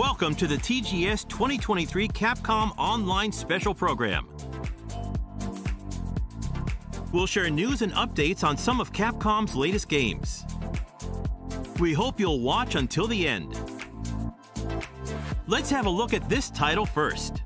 Welcome to the TGS 2023 Capcom Online Special Program. We'll share news and updates on some of Capcom's latest games. We hope you'll watch until the end. Let's have a look at this title first.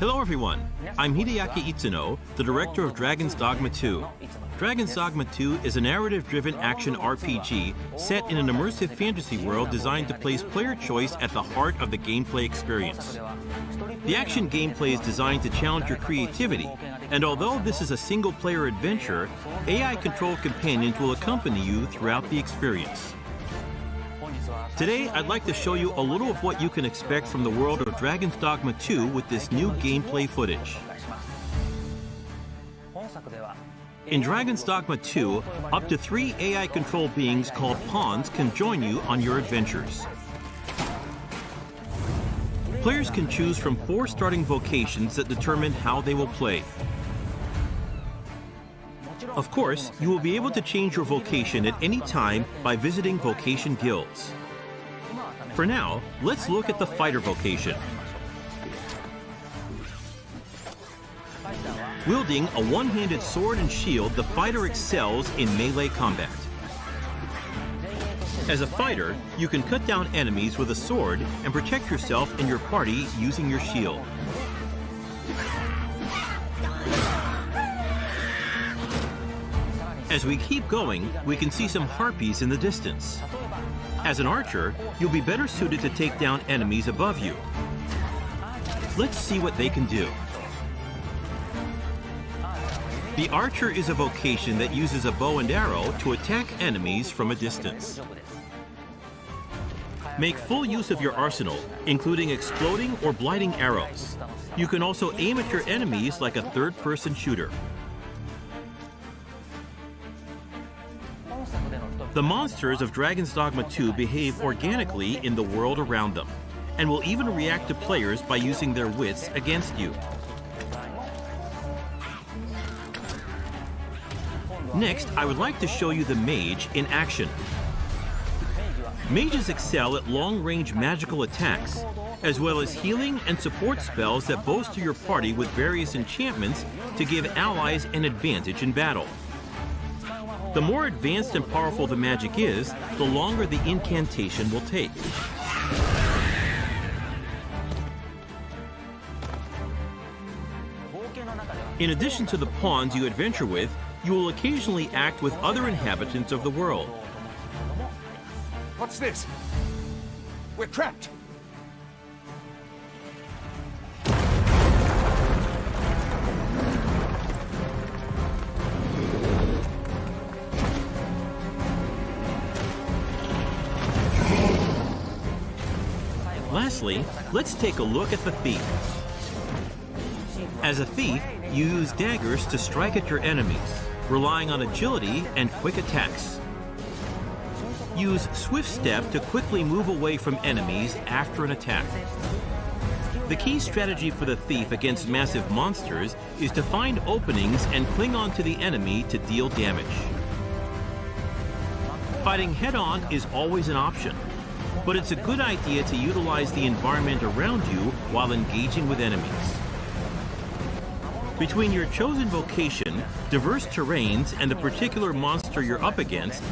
Hello everyone, I'm Hideaki Itsuno, the director of Dragon's Dogma 2. Dragon's Dogma 2 is a narrative-driven action RPG set in an immersive fantasy world designed to place player choice at the heart of the gameplay experience. The action gameplay is designed to challenge your creativity, and although this is a single-player adventure, AI-controlled companions will accompany you throughout the experience. Today, I'd like to show you a little of what you can expect from the world of Dragon's Dogma 2 with this new gameplay footage. In Dragon's Dogma 2, up to 3 AI-controlled beings called pawns can join you on your adventures. Players can choose from 4 starting vocations that determine how they will play. Of course, you will be able to change your vocation at any time by visiting vocation guilds. For now, let's look at the fighter vocation. Wielding a one-handed sword and shield, the fighter excels in melee combat. As a fighter, you can cut down enemies with a sword and protect yourself and your party using your shield. As we keep going, we can see some harpies in the distance. As an archer, you'll be better suited to take down enemies above you. Let's see what they can do. The archer is a vocation that uses a bow and arrow to attack enemies from a distance. Make full use of your arsenal, including exploding or blighting arrows. You can also aim at your enemies like a third-person shooter. The monsters of Dragon's Dogma 2 behave organically in the world around them, and will even react to players by using their wits against you. Next, I would like to show you the mage in action. Mages excel at long-range magical attacks, as well as healing and support spells that bolster your party with various enchantments to give allies an advantage in battle. The more advanced and powerful the magic is, the longer the incantation will take. In addition to the pawns you adventure with, you will occasionally act with other inhabitants of the world. What's this? We're trapped! Lastly, let's take a look at the thief. As a thief, you use daggers to strike at your enemies, relying on agility and quick attacks. Use Swift Step to quickly move away from enemies after an attack. The key strategy for the thief against massive monsters is to find openings and cling on to the enemy to deal damage. Fighting head-on is always an option, but it's a good idea to utilize the environment around you while engaging with enemies. Between your chosen vocation, diverse terrains, and the particular monster you're up against,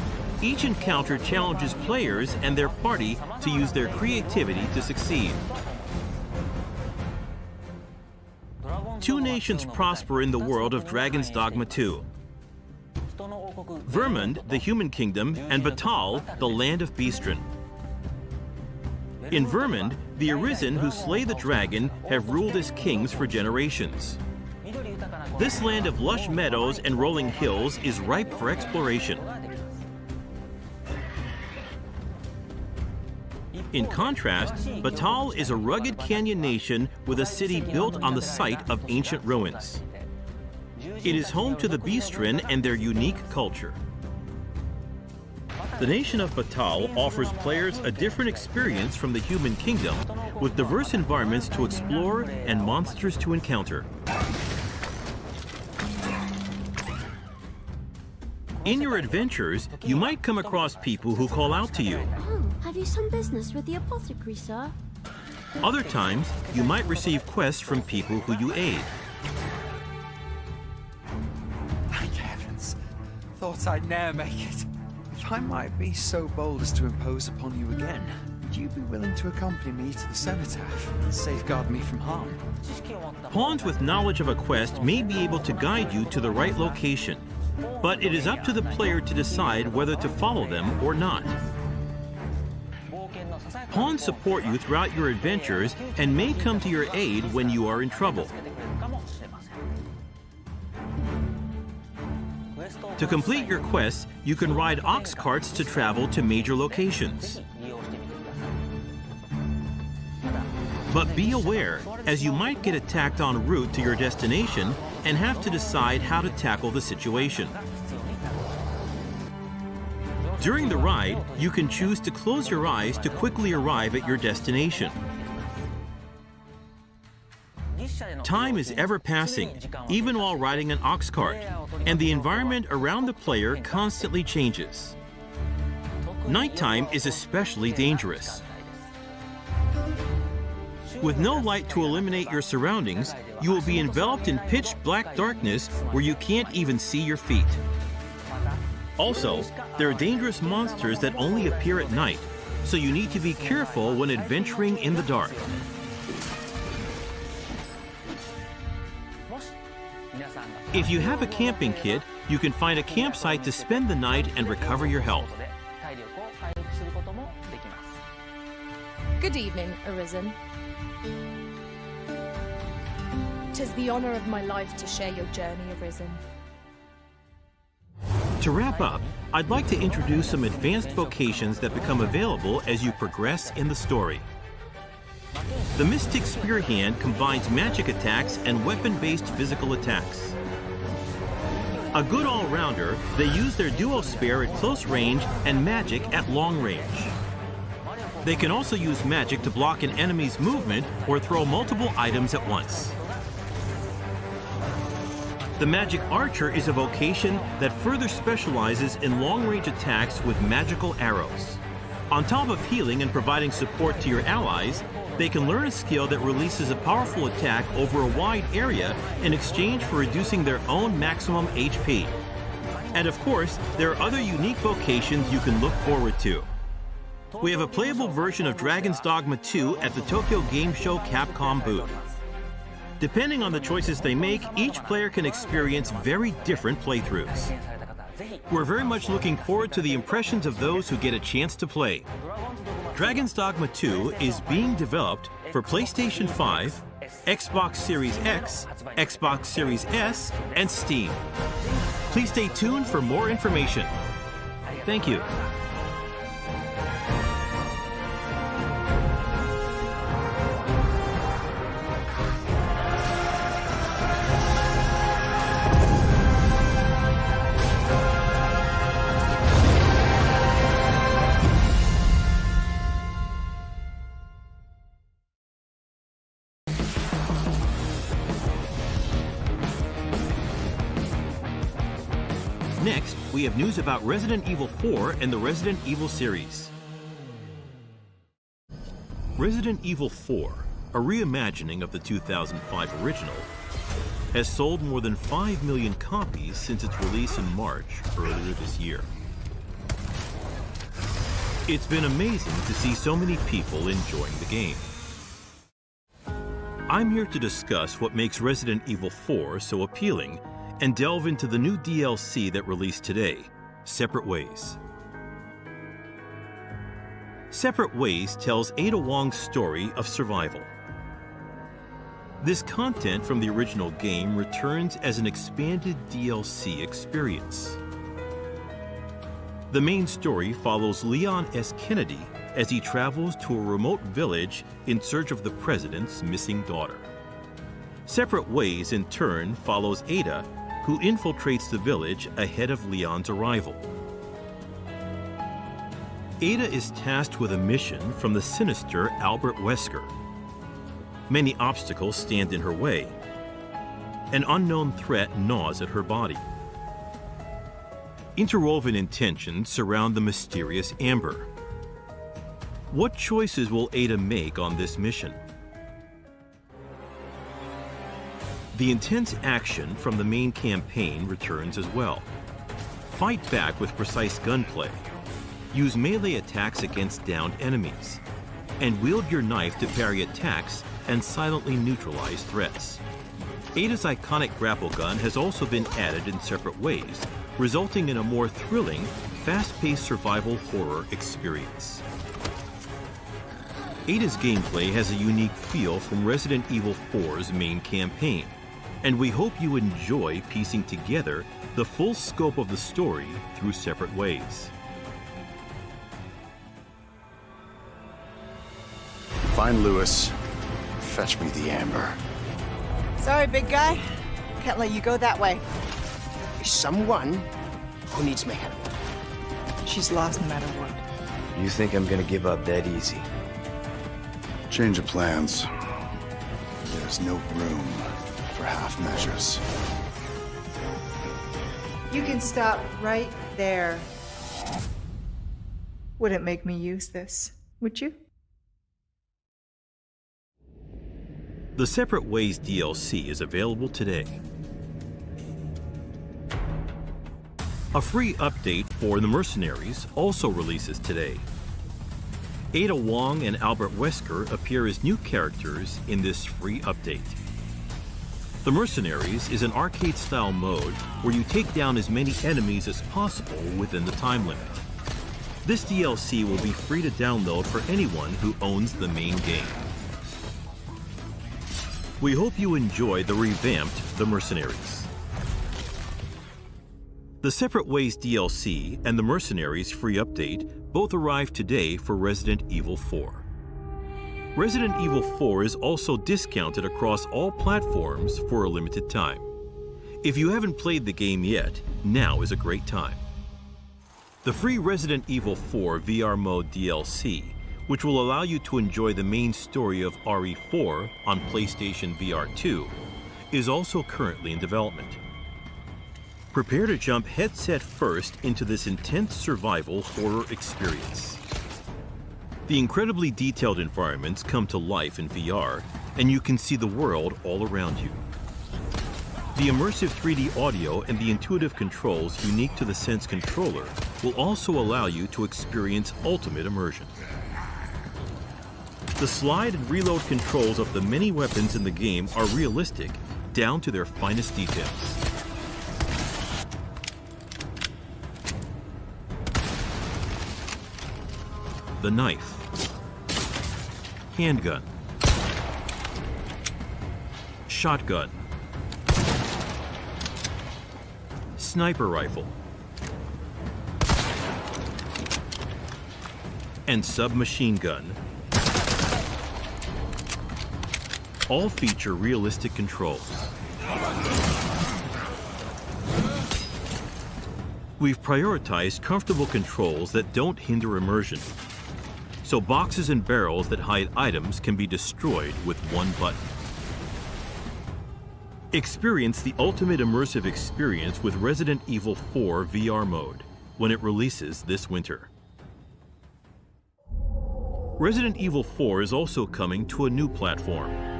each encounter challenges players and their party to use their creativity to succeed. 2 nations prosper in the world of Dragon's Dogma 2. Vermund, the human kingdom, and Battahl, the land of Beastren. In Vermund, the Arisen who slay the dragon have ruled as kings for generations. This land of lush meadows and rolling hills is ripe for exploration. In contrast, Battahl is a rugged canyon nation with a city built on the site of ancient ruins. It is home to the Beastren and their unique culture. The nation of Battahl offers players a different experience from the human kingdom, with diverse environments to explore and monsters to encounter. In your adventures, you might come across people who call out to you. Oh, have you some business with the apothecary, sir? Other times, you might receive quests from people who you aid. Thank heavens. Thought I'd ne'er make it. If I might be so bold as to impose upon you again, would you be willing to accompany me to the cenotaph and safeguard me from harm? Pawns with knowledge of a quest may be able to guide you to the right location, but it is up to the player to decide whether to follow them or not. Pawns support you throughout your adventures and may come to your aid when you are in trouble. To complete your quests, you can ride ox carts to travel to major locations. But be aware, as you might get attacked en route to your destination and have to decide how to tackle the situation. During the ride, you can choose to close your eyes to quickly arrive at your destination. Time is ever passing, even while riding an ox cart, and the environment around the player constantly changes. Nighttime is especially dangerous. With no light to illuminate your surroundings, you will be enveloped in pitch black darkness where you can't even see your feet. Also, there are dangerous monsters that only appear at night, so you need to be careful when adventuring in the dark. If you have a camping kit, you can find a campsite to spend the night and recover your health. Good evening, Arisen. 'Tis the honor of my life to share your journey, Arisen. To wrap up, I'd like to introduce some advanced vocations that become available as you progress in the story. The Mystic Spear Hand combines magic attacks and weapon-based physical attacks. A good all-rounder, they use their duo spear at close range and magic at long range. They can also use magic to block an enemy's movement or throw multiple items at once. The Magic Archer is a vocation that further specializes in long-range attacks with magical arrows. On top of healing and providing support to your allies, they can learn a skill that releases a powerful attack over a wide area in exchange for reducing their own maximum HP. And of course, there are other unique vocations you can look forward to. We have a playable version of Dragon's Dogma 2 at the Tokyo Game Show Capcom booth. Depending on the choices they make, each player can experience very different playthroughs. We're very much looking forward to the impressions of those who get a chance to play. Dragon's Dogma 2 is being developed for PlayStation 5, Xbox Series X, Xbox Series S, and Steam. Please stay tuned for more information. Thank you. Next, we have news about Resident Evil 4 and the Resident Evil series. Resident Evil 4, a reimagining of the 2005 original, has sold more than 5 million copies since its release in March earlier this year. It's been amazing to see so many people enjoying the game. I'm here to discuss what makes Resident Evil 4 so appealing and delve into the new DLC that released today, Separate Ways. Separate Ways tells Ada Wong's story of survival. This content from the original game returns as an expanded DLC experience. The main story follows Leon S. Kennedy as he travels to a remote village in search of the president's missing daughter. Separate Ways, in turn, follows Ada, who infiltrates the village ahead of Leon's arrival. Ada is tasked with a mission from the sinister Albert Wesker. Many obstacles stand in her way. An unknown threat gnaws at her body. Interwoven intentions surround the mysterious Amber. What choices will Ada make on this mission? The intense action from the main campaign returns as well. Fight back with precise gunplay. Use melee attacks against downed enemies. And wield your knife to parry attacks and silently neutralize threats. Ada's iconic grapple gun has also been added in separate ways, resulting in a more thrilling, fast-paced survival horror experience. Ada's gameplay has a unique feel from Resident Evil 4's main campaign, and we hope you enjoy piecing together the full scope of the story through separate ways. Find Lewis. Fetch me the Amber. Sorry, big guy. Can't let you go that way. Someone who needs my help. She's lost no matter what. You think I'm gonna give up that easy? Change of plans. There's no room for half measures. You can stop right there. Wouldn't make me use this, would you? The Separate Ways DLC is available today. A free update for The Mercenaries also releases today. Ada Wong and Albert Wesker appear as new characters in this free update. The Mercenaries is an arcade-style mode where you take down as many enemies as possible within the time limit. This DLC will be free to download for anyone who owns the main game. We hope you enjoy the revamped The Mercenaries. The Separate Ways DLC and the Mercenaries free update both arrive today for Resident Evil 4. Resident Evil 4 is also discounted across all platforms for a limited time. If you haven't played the game yet, now is a great time. The free Resident Evil 4 VR Mode DLC, which will allow you to enjoy the main story of RE4 on PlayStation VR 2, is also currently in development. Prepare to jump headset first into this intense survival horror experience. The incredibly detailed environments come to life in VR, and you can see the world all around you. The immersive 3D audio and the intuitive controls unique to the Sense controller will also allow you to experience ultimate immersion. The slide and reload controls of the many weapons in the game are realistic down to their finest details. The knife, handgun, shotgun, sniper rifle, and submachine gun all feature realistic controls. We've prioritized comfortable controls that don't hinder immersion, so boxes and barrels that hide items can be destroyed with one button. Experience the ultimate immersive experience with Resident Evil 4 VR mode when it releases this winter. Resident Evil 4 is also coming to a new platform.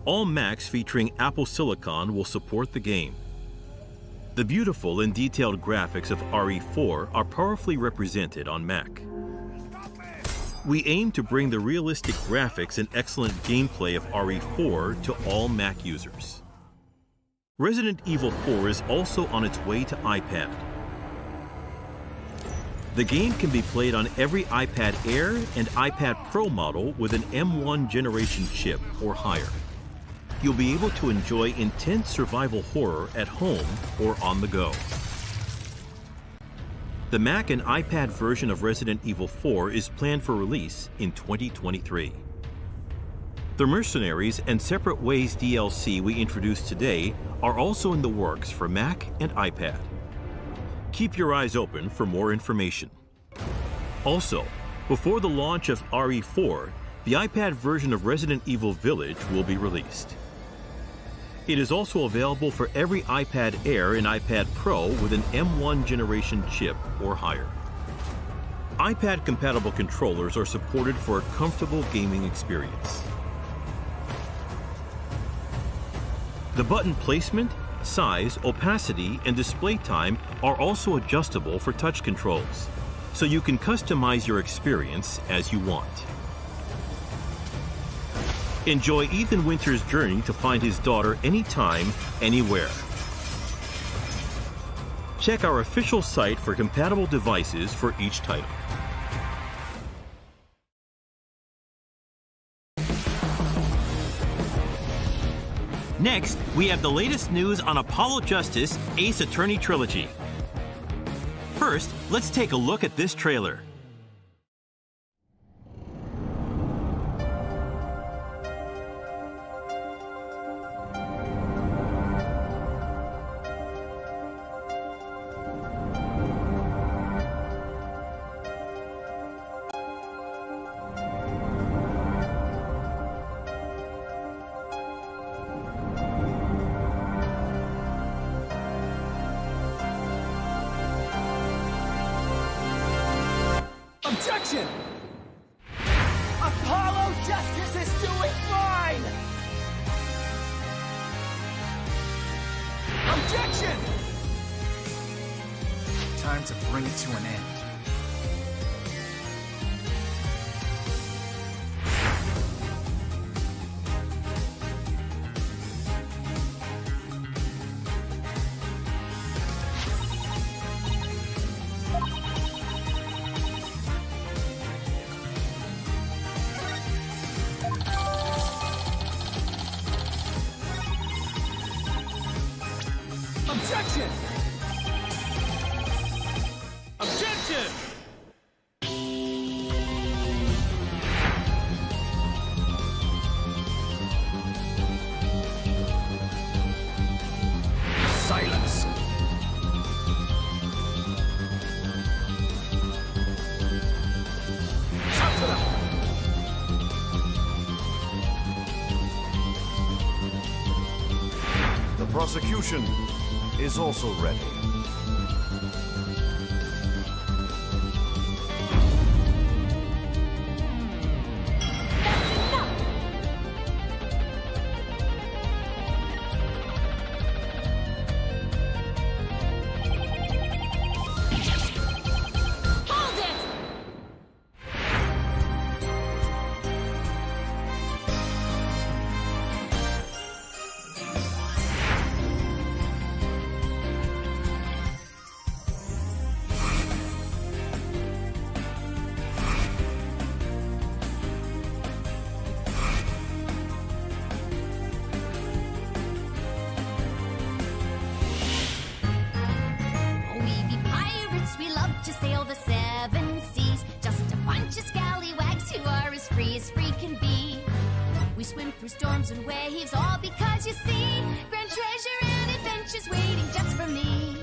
All Macs featuring Apple Silicon will support the game. The beautiful and detailed graphics of RE4 are powerfully represented on Mac. We aim to bring the realistic graphics and excellent gameplay of RE4 to all Mac users. Resident Evil 4 is also on its way to iPad. The game can be played on every iPad Air and iPad Pro model with an M1 generation chip or higher. You'll be able to enjoy intense survival horror at home or on the go. The Mac and iPad version of Resident Evil 4 is planned for release in 2023. The Mercenaries and Separate Ways DLC we introduced today are also in the works for Mac and iPad. Keep your eyes open for more information. Also, before the launch of RE4, the iPad version of Resident Evil Village will be released. It is also available for every iPad Air and iPad Pro with an M1 generation chip or higher. iPad-compatible controllers are supported for a comfortable gaming experience. The button placement, size, opacity, and display time are also adjustable for touch controls, so you can customize your experience as you want. Enjoy Ethan Winter's journey to find his daughter anytime, anywhere. Check our official site for compatible devices for each title. Next, we have the latest news on Apollo Justice Ace Attorney Trilogy. First, let's take a look at this trailer. Objection! Apollo Justice is doing fine! Objection! Time to bring it to an end. Objection! Objection! Silence! Shut it up! The prosecution is also ready. Hold it! We be pirates, we love to sail the seven seas. Just a bunch of scallywags who are as free can be. We swim through storms and waves, all because you see grand treasure and adventures waiting just for me.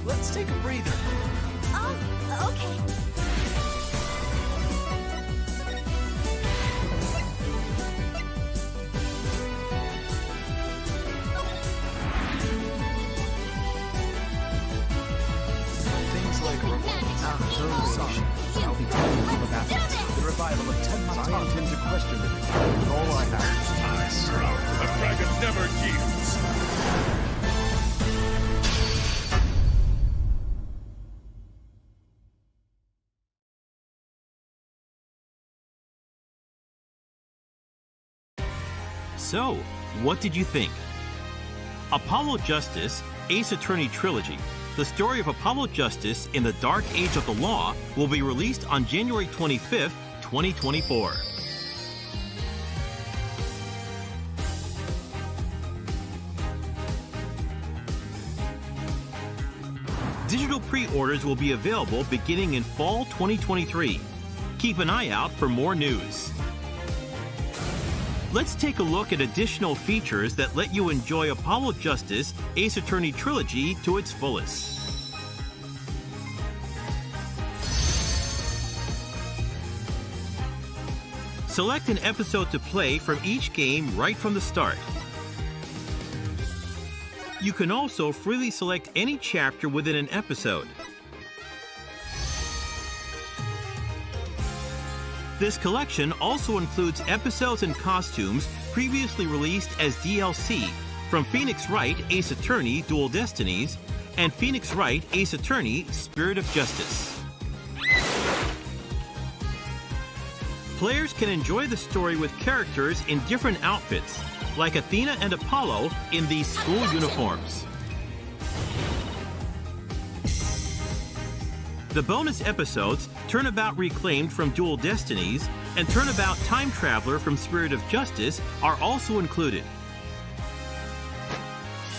Let's take a breather. Oh, okay. Things like song. I'll be telling you about the revival of 10 months. I intend to question it with all I have. The dragon never yields. So, what did you think? Apollo Justice, Ace Attorney Trilogy, the story of Apollo Justice in the dark age of the law, will be released on January 25th, 2024. Digital pre-orders will be available beginning in fall 2023. Keep an eye out for more news. Let's take a look at additional features that let you enjoy Apollo Justice Ace Attorney Trilogy to its fullest. Select an episode to play from each game right from the start. You can also freely select any chapter within an episode. This collection also includes episodes and costumes previously released as DLC from Phoenix Wright Ace Attorney Dual Destinies and Phoenix Wright Ace Attorney Spirit of Justice. Players can enjoy the story with characters in different outfits, like Athena and Apollo in these school uniforms. The bonus episodes Turnabout Reclaimed from Dual Destinies and Turnabout Time Traveler from Spirit of Justice are also included.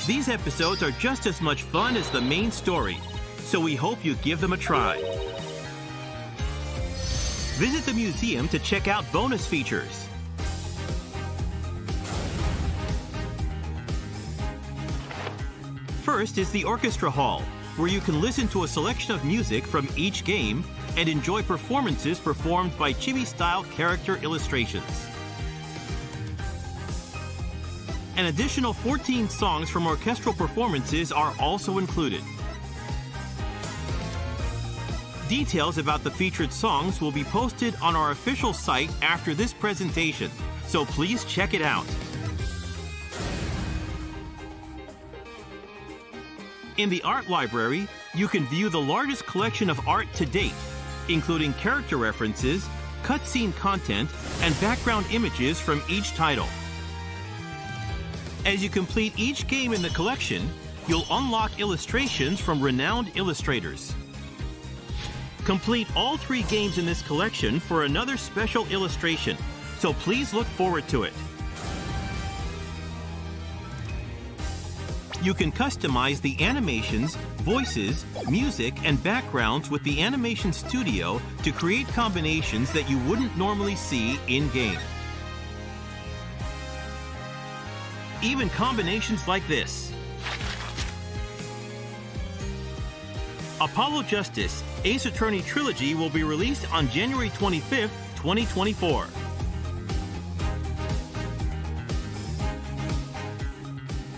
These episodes are just as much fun as the main story, so we hope you give them a try. Visit the museum to check out bonus features. First is the Orchestra Hall, where you can listen to a selection of music from each game and enjoy performances performed by Chibi-style character illustrations. An additional 14 songs from orchestral performances are also included. Details about the featured songs will be posted on our official site after this presentation, so please check it out. In the art library, you can view the largest collection of art to date, including character references, cutscene content, and background images from each title. As you complete each game in the collection, you'll unlock illustrations from renowned illustrators. Complete all 3 games in this collection for another special illustration, so please look forward to it. You can customize the animations, voices, music, and backgrounds with the Animation Studio to create combinations that you wouldn't normally see in-game. Even combinations like this. Apollo Justice Ace Attorney Trilogy will be released on January 25th, 2024.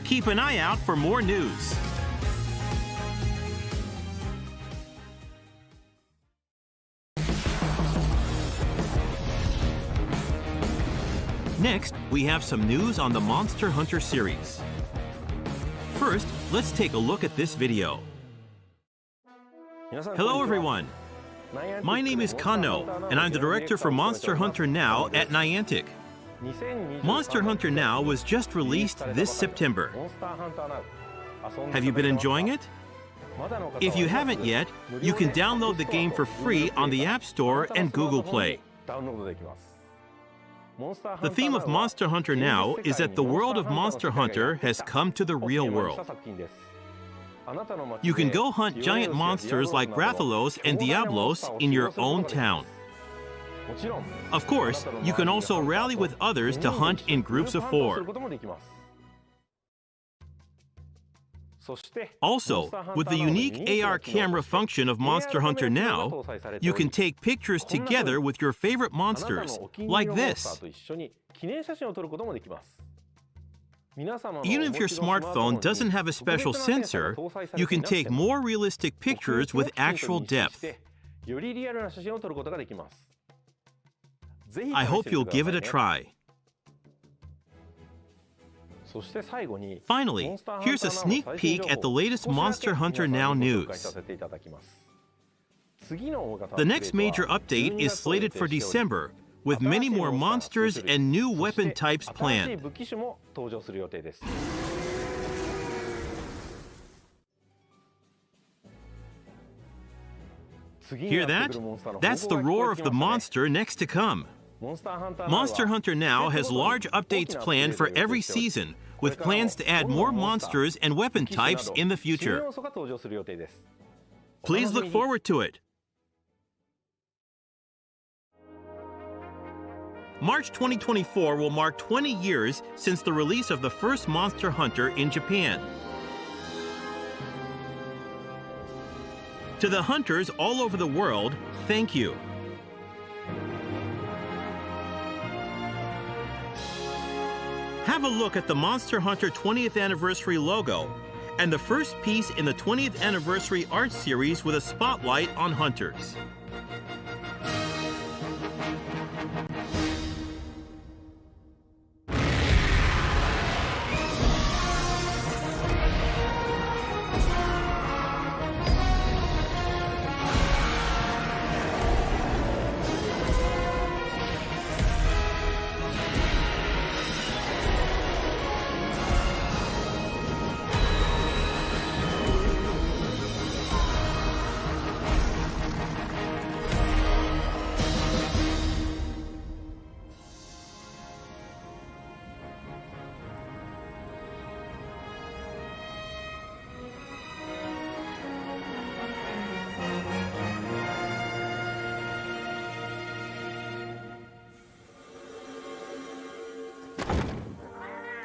Keep an eye out for more news. Next, we have some news on the Monster Hunter series. First, let's take a look at this video. Hello everyone! My name is Kano, and I'm the director for Monster Hunter Now at Niantic. Monster Hunter Now was just released this September. Have you been enjoying it? If you haven't yet, you can download the game for free on the App Store and Google Play. The theme of Monster Hunter Now is that the world of Monster Hunter has come to the real world. You can go hunt giant monsters like Rathalos and Diablos in your own town. Of course, you can also rally with others to hunt in groups of 4. Also, with the unique AR camera function of Monster Hunter Now, you can take pictures together with your favorite monsters, like this. Even if your smartphone doesn't have a special sensor, you can take more realistic pictures with actual depth. I hope you'll give it a try. Finally, here's a sneak peek at the latest Monster Hunter Now news. The next major update is slated for December, with many more monsters and new weapon types planned. Hear that? That's the roar of the monster next to come. Monster Hunter Now has large updates planned for every season, with plans to add more monsters and weapon types in the future. Please look forward to it. March 2024 will mark 20 years since the release of the first Monster Hunter in Japan. To the hunters all over the world, thank you. Have a look at the Monster Hunter 20th Anniversary logo and the first piece in the 20th Anniversary art series with a spotlight on hunters.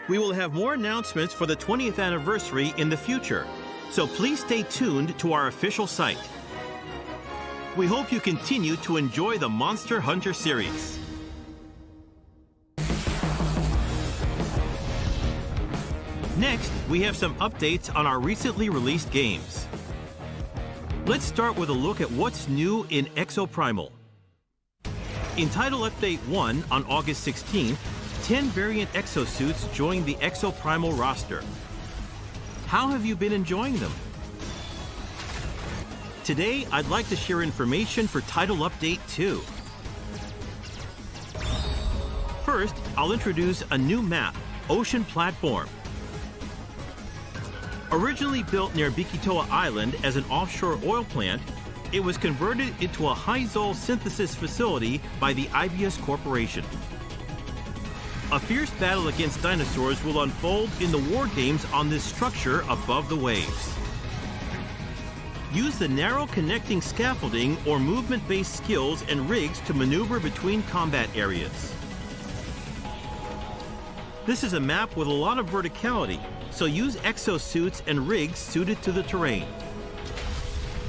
We will have more announcements for the 20th anniversary in the future, so please stay tuned to our official site. We hope you continue to enjoy the Monster Hunter series. Next, we have some updates on our recently released games. Let's start with a look at what's new in Exoprimal. In Title Update 1 on August 16th, 10 variant exosuits joined the Exoprimal roster. How have you been enjoying them? Today, I'd like to share information for Title Update 2. First, I'll introduce a new map, Ocean Platform. Originally built near Bikitoa Island as an offshore oil plant, it was converted into a Hyzol synthesis facility by the Ibius Corporation. A fierce battle against dinosaurs will unfold in the war games on this structure above the waves. Use the narrow connecting scaffolding or movement-based skills and rigs to maneuver between combat areas. This is a map with a lot of verticality, so use exosuits and rigs suited to the terrain.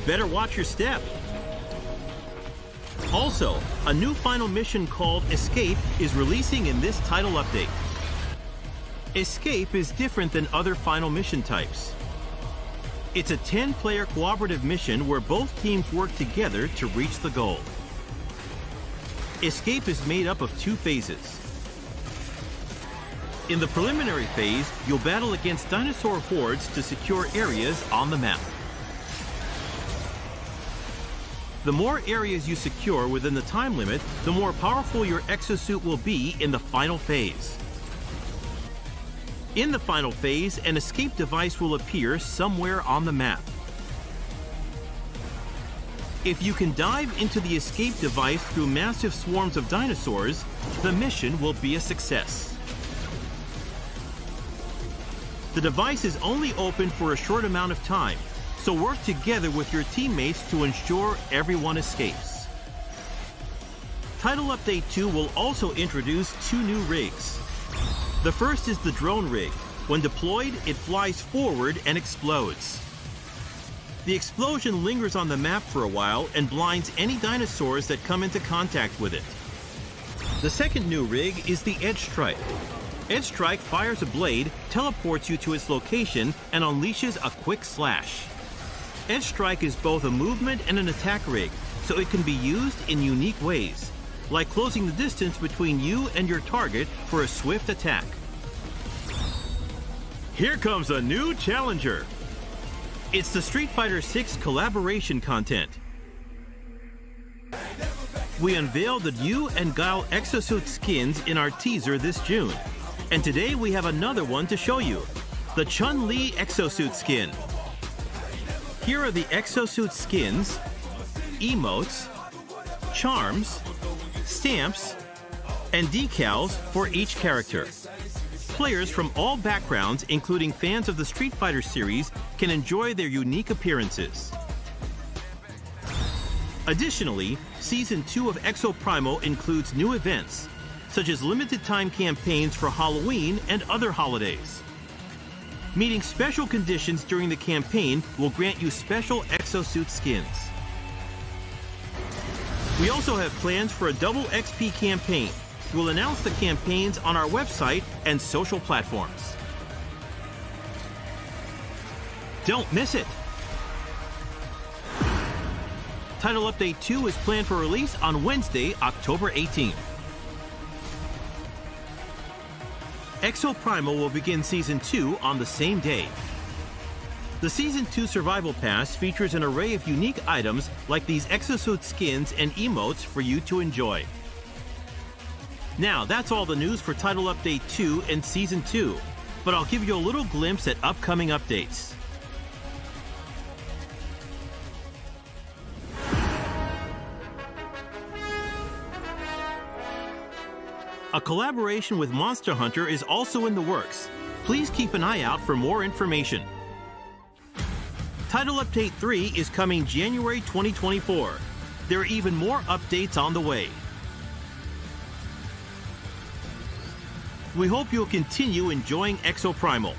Better watch your step. Also, a new final mission called Escape is releasing in this title update. Escape is different than other final mission types. It's a 10-player cooperative mission where both teams work together to reach the goal. Escape is made up of 2 phases. In the preliminary phase, you'll battle against dinosaur hordes to secure areas on the map. The more areas you secure within the time limit, the more powerful your exosuit will be in the final phase. In the final phase, an escape device will appear somewhere on the map. If you can dive into the escape device through massive swarms of dinosaurs, the mission will be a success. The device is only open for a short amount of time, so work together with your teammates to ensure everyone escapes. Title Update 2 will also introduce 2 new rigs. The first is the drone rig. When deployed, it flies forward and explodes. The explosion lingers on the map for a while and blinds any dinosaurs that come into contact with it. The second new rig is the Edge Strike. Edge Strike fires a blade, teleports you to its location, and unleashes a quick slash. Edge Strike is both a movement and an attack rig, so it can be used in unique ways, like closing the distance between you and your target for a swift attack. Here comes a new challenger. It's the Street Fighter VI collaboration content. We unveiled the Yu and Guile exosuit skins in our teaser this June. And today we have another one to show you, the Chun-Li exosuit skin. Here are the exosuit skins, emotes, charms, stamps, and decals for each character. Players from all backgrounds, including fans of the Street Fighter series, can enjoy their unique appearances. Additionally, Season 2 of Exoprimal includes new events, such as limited-time campaigns for Halloween and other holidays. Meeting special conditions during the campaign will grant you special exosuit skins. We also have plans for a double XP campaign. We'll announce the campaigns on our website and social platforms. Don't miss it! Title Update 2 is planned for release on Wednesday, October 18th. Exoprimal will begin Season 2 on the same day. The Season 2 Survival Pass features an array of unique items like these exosuit skins and emotes for you to enjoy. Now, that's all the news for Title Update 2 and Season 2, but I'll give you a little glimpse at upcoming updates. A collaboration with Monster Hunter is also in the works. Please keep an eye out for more information. Title Update 3 is coming January 2024. There are even more updates on the way. We hope you'll continue enjoying Exoprimal.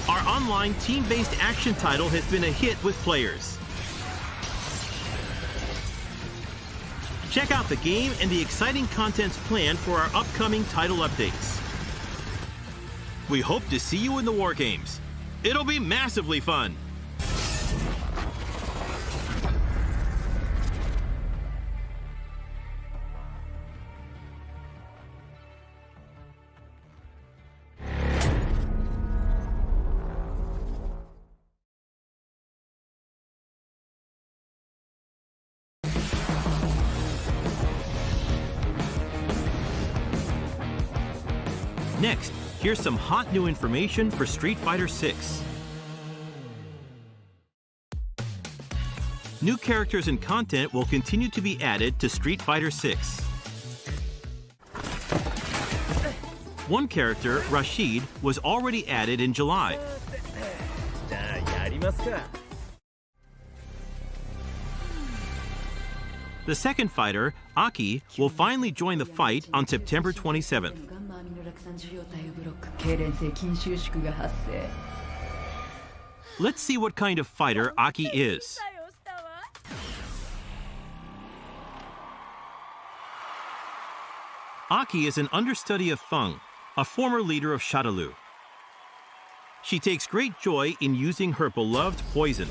Our online team-based action title has been a hit with players. Check out the game and the exciting contents planned for our upcoming title updates. We hope to see you in the War Games. It'll be massively fun! Next, here's some hot new information for Street Fighter VI. New characters and content will continue to be added to Street Fighter VI. One character, Rashid, was already added in July. The second fighter, Aki, will finally join the fight on September 27th. Let's see what kind of fighter Aki is. Aki is an understudy of Feng, a former leader of Shadaloo. She takes great joy in using her beloved poison.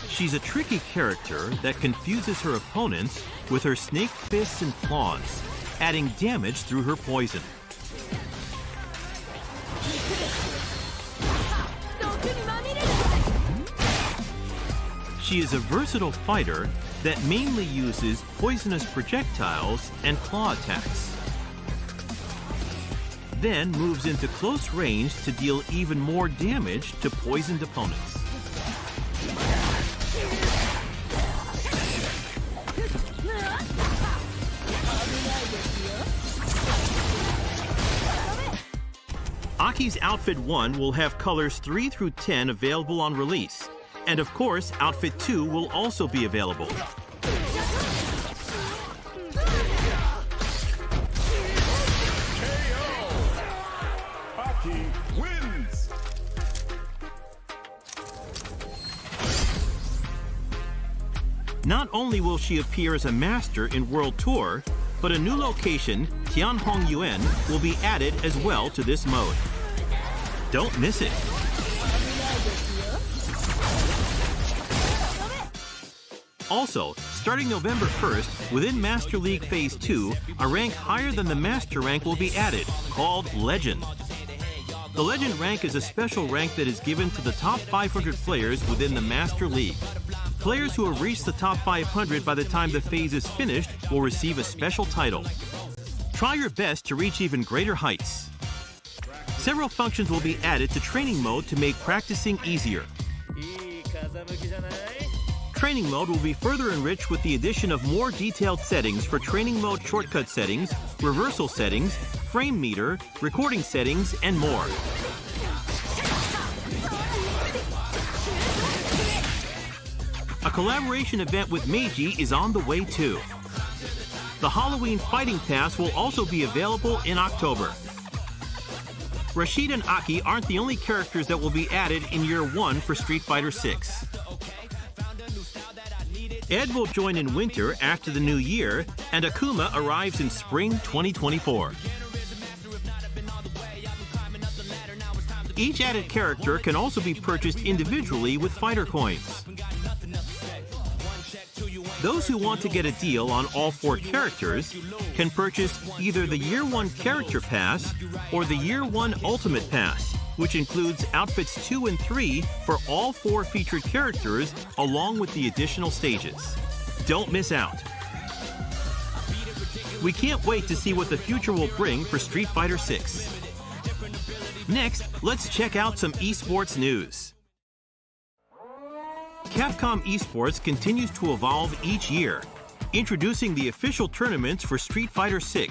She's a tricky character that confuses her opponents with her snake fists and claws, adding damage through her poison. She is a versatile fighter that mainly uses poisonous projectiles and claw attacks, then moves into close range to deal even more damage to poisoned opponents. Aki's Outfit 1 will have colors 3 through 10 available on release, and of course, Outfit 2 will also be available. Aki wins! Not only will she appear as a master in World Tour, but a new location, Tianhong Yuan, will be added as well to this mode. Don't miss it. Also, Starting November 1st, within Master League Phase 2, a rank higher than the Master rank will be added, called Legend. The Legend rank is a special rank that is given to the top 500 players within the Master League. Players who have reached the top 500 by the time the phase is finished will receive a special title. Try your best to reach even greater heights. Several functions will be added to Training Mode to make practicing easier. Training Mode will be further enriched with the addition of more detailed settings for Training Mode shortcut settings, reversal settings, frame meter, recording settings, and more. A collaboration event with Meiji is on the way too. The Halloween Fighting Pass will also be available in October. Rashid and Aki aren't the only characters that will be added in Year 1 for Street Fighter VI. Ed will join in winter after the new year, and Akuma arrives in spring 2024. Each added character can also be purchased individually with fighter coins. Those who want to get a deal on all 4 characters can purchase either the Year 1 Character Pass or the Year 1 Ultimate Pass, which includes Outfits 2 and 3 for all 4 featured characters along with the additional stages. Don't miss out. We can't wait to see what the future will bring for Street Fighter VI. Next, let's check out some esports news. Capcom Esports continues to evolve each year, introducing the official tournaments for Street Fighter VI,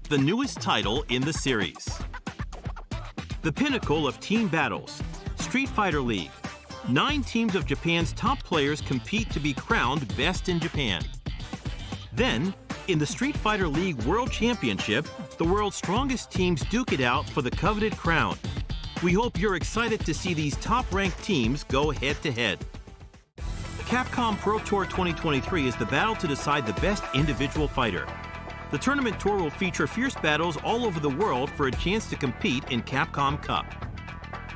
the newest title in the series. The pinnacle of team battles, Street Fighter League. 9 teams of Japan's top players compete to be crowned best in Japan. Then, in the Street Fighter League World Championship, the world's strongest teams duke it out for the coveted crown. We hope you're excited to see these top-ranked teams go head-to-head. Capcom Pro Tour 2023 is the battle to decide the best individual fighter. The tournament tour will feature fierce battles all over the world for a chance to compete in Capcom Cup.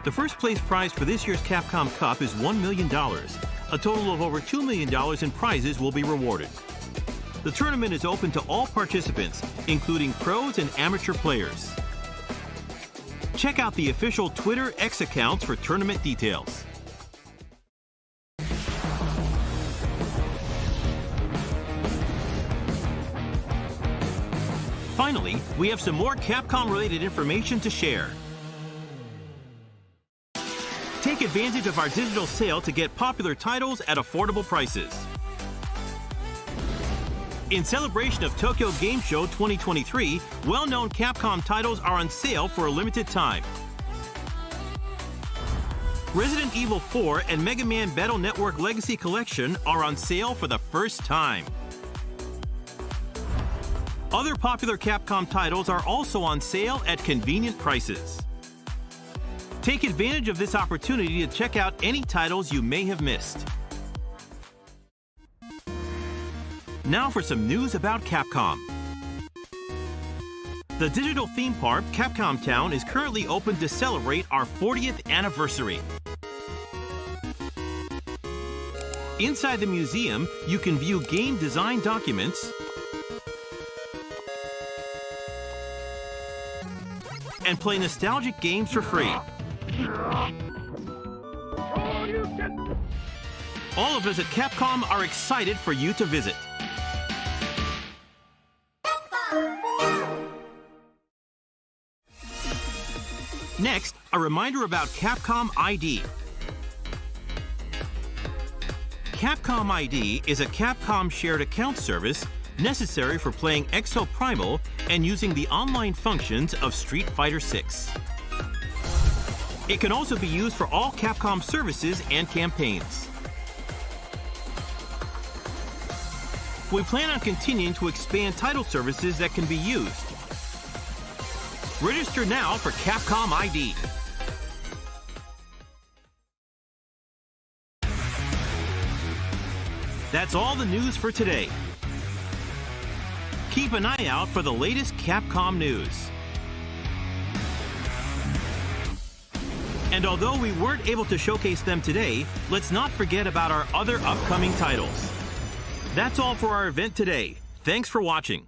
The first place prize for this year's Capcom Cup is $1 million. A total of over $2 million in prizes will be rewarded. The tournament is open to all participants, including pros and amateur players. Check out the official Twitter X accounts for tournament details. Finally, we have some more Capcom-related information to share. Take advantage of our digital sale to get popular titles at affordable prices. In celebration of Tokyo Game Show 2023, well-known Capcom titles are on sale for a limited time. Resident Evil 4 and Mega Man Battle Network Legacy Collection are on sale for the first time. Other popular Capcom titles are also on sale at convenient prices. Take advantage of this opportunity to check out any titles you may have missed. Now for some news about Capcom. The digital theme park, Capcom Town, is currently open to celebrate our 40th anniversary. Inside the museum, you can view game design documents and play nostalgic games for free. All of us at Capcom are excited for you to visit. Next, a reminder about Capcom ID. Capcom ID is a Capcom shared account service necessary for playing Exoprimal and using the online functions of Street Fighter VI. It can also be used for all Capcom services and campaigns. We plan on continuing to expand title services that can be used. Register now for Capcom ID. That's all the news for today. Keep an eye out for the latest Capcom news. And although we weren't able to showcase them today, let's not forget about our other upcoming titles. That's all for our event today. Thanks for watching.